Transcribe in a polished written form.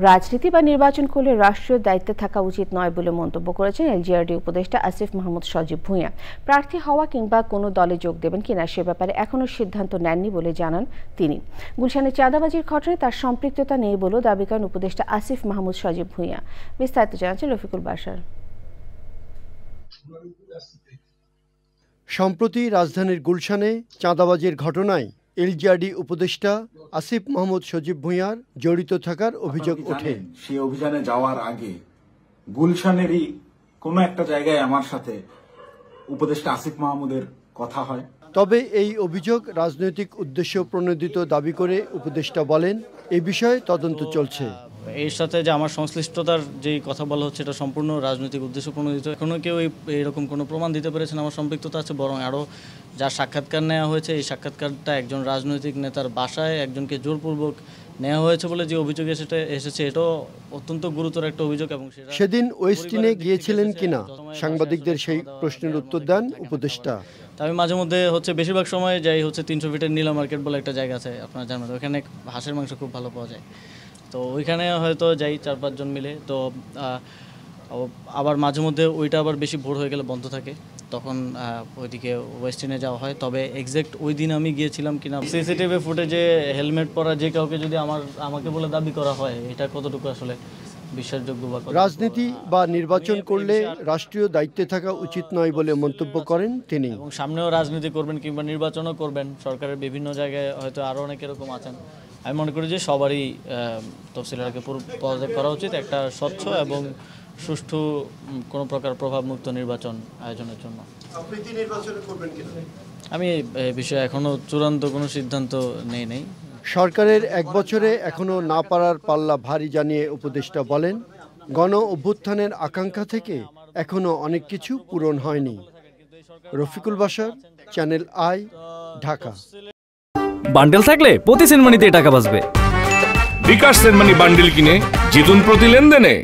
রাজনীতি বা নির্বাচন করলে রাষ্ট্রীয় দায়িত্বে থাকা উচিত নয় বলে মন্তব্য করেছেন এলজিআরডি উপদেষ্টা আসিফ মাহমুদ সজীব ভূঁইয়া। প্রার্থী হওয়া কিংবা কোনো দলে যোগ দেবেন কিনা সে ব্যাপারে এখনও সিদ্ধান্ত নেননি বলে জানান তিনি। গুলশানে চাঁদাবাজির ঘটনায় তার সম্পৃক্ততা নেই বলেও দাবি করেন উপদেষ্টা আসিফ মাহমুদ সজীব ভূঁইয়া। বিস্তারিত জানাচ্ছেন রফিকুল বাশার। সম্প্রতি রাজধানীর গুলশানে চাঁদাবাজির ঘটনায় এলজিআরডি উপদেষ্টা আসিফ মাহমুদ সজীব ভূঁইয়ার জড়িত থাকার অভিযোগ ওঠে। সেই অভিযানে যাওয়ার আগে গুলশানেরই কোনো একটা জায়গায় আমার সাথে উপদেষ্টা আসিফ মাহমুদের কথা হয়। তবে এই অভিযোগ রাজনৈতিক উদ্দেশ্য প্রণোদিত দাবি করে উপদেষ্টা বলেন, এ বিষয়ে তদন্ত চলছে। এর সাথে যে আমার সংশ্লিষ্টতার যে কথা বলা হচ্ছে এটা সম্পূর্ণ রাজনৈতিক উদ্দেশ্য প্রণোদিত। এখনো কেউ এরকম কোনো প্রমাণ দিতে পেরেছেন আমার সম্পৃক্ততা আছে, বরং আরও যা সাক্ষাৎকার নেওয়া হয়েছে এই সাক্ষাৎকারটা একজন রাজনৈতিক নেতার বাসায় একজনকে জোরপূর্বক নেওয়া হয়েছে বলে যে অভিযোগ এসেছে এটাও অত্যন্ত গুরুতর একটা অভিযোগ। এবং সেদিন ওয়েস্টিনে গিয়েছিলেন কিনা সাংবাদিকদের সেই প্রশ্নের উত্তর দেন উপদেষ্টা। আমি মাঝে মধ্যে বেশিরভাগ সময় যাই 300 ফিটের নীলা মার্কেট বলে একটা জায়গা আছে আপনারা জানেন, ওখানে হাঁসের মাংস খুব ভালো পাওয়া যায়। তো ওইখানে হয়তো যাই 4-5 জন মিলে। তো আবার মাঝে মধ্যে ওইটা আবার বেশি ভোর হয়ে গেলে বন্ধ থাকে, তখন ওইদিকে ওয়েস্টিনে যাওয়া হয়। তবে এক্স্যাক্ট ওই দিন আমি গিয়েছিলাম কিনা সিসিটিভি ফুটেজে হেলমেট পরা যে কাউকে যদি আমাকে বলে দাবি করা হয় এটা কতটুকু আসলে বিশ্বাসযোগ্য। রাজনীতি বা নির্বাচন করলে রাষ্ট্রীয় দায়িত্বে থাকা উচিত নয় বলে মন্তব্য করেন তিনি। এবং সামনেও রাজনীতি করবেন কিংবা নির্বাচনও করবেন, সরকারের বিভিন্ন জায়গায় হয়তো আরও অনেক এরকম আছেন। আমি মনে করি যে সবারই তফসিলদারকে পদত্যাগ করা উচিত একটা স্বচ্ছ এবং সুষ্ঠু কোনো প্রকার প্রভাবমুক্ত নির্বাচন আয়োজনের জন্য। আমি এই বিষয়ে এখনো চূড়ান্ত কোনো সিদ্ধান্ত নেই। সরকারের 1 বছরে এখনো না পারার পাল্লা ভারী জানিয়ে উপদেষ্টা বলেন, গণ অভ্যুত্থানের আকাঙ্ক্ষা থেকে এখনো অনেক কিছু পূরণ হয়নি। Rafiqul Bashar, channel I, Dhaka. Bundle থাকলে প্রতি সেনমানিতে টাকা বাঁচবে। বিকাশ সেনমানি বান্ডেল কিনে জিতুন প্রতি লেনদেনে।